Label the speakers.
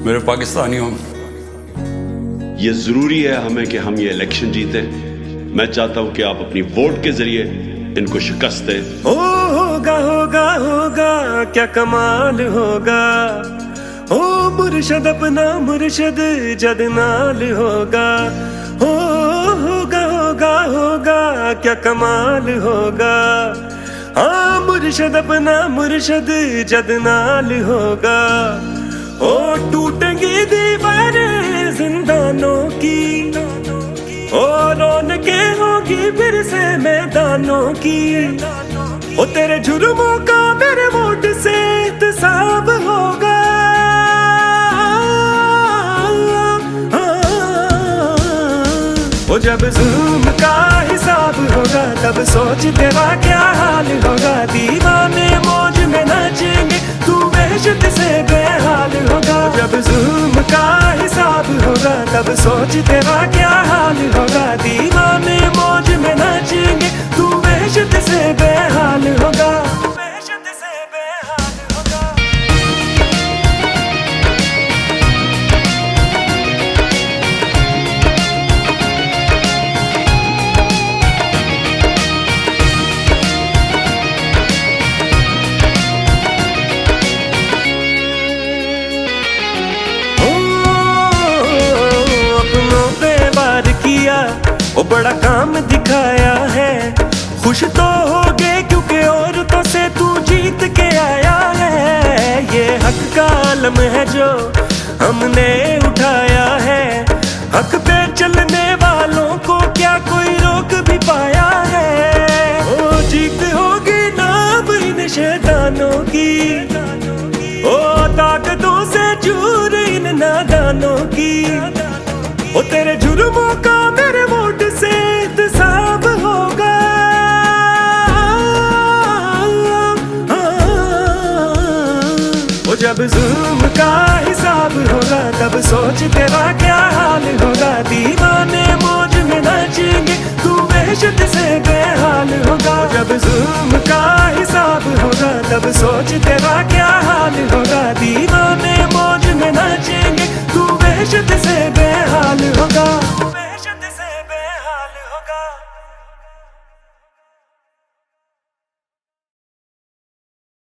Speaker 1: मेरे पाकिस्तानियों,
Speaker 2: ये जरूरी है हमें कि हम ये इलेक्शन जीते। मैं चाहता हूं कि आप अपनी वोट के जरिए इनको शिकस्त दें।
Speaker 3: ओ होगा होगा होगा क्या कमाल होगा, ओ मुर्शद अपना मुर्शद जद नाल होगा। ओ होगा होगा होगा क्या कमाल होगा, हाँ मुर्शद अपना मुर्शद जद नाल होगा। ओ टूटेंगी दीवारें जिंदानों की, ओ रौनकें होगी फिर से मैदानों की। ओ तेरे जुर्मों का मेरे वोट से हिसाब होगा। ओ जब जुल्म का हिसाब होगा तब सोच तेरा क्या हाल होगा। दीवाने मौज में नाचेंगे तू वहशत से बेहाल होगा। जब जुल्म का हिसाब होगा तब सोच तेरा क्या हाल होगा। दीवाने मौज में नाचेंगे तू वहशत से बेहाल होगा। वहशत से बेहाल होगा। ओ बड़ा काम दिखाया है, खुश तो हो गए क्योंकि औरतों से तू जीत के आया है। ये हक का आलम है जो हमने उठाया है, हक पे चलने वालों को क्या कोई रोक भी पाया है। ओ जीत होगी ना अब इन शैतानों की, ओ ताकतों से चूर इन नादानों की। ओ तेरे जुर्मों का मेरे वोट से हिसाब होगा। ओ जब जुल्म का हिसाब होगा तब सोच तेरा क्या हाल होगा। दीवाने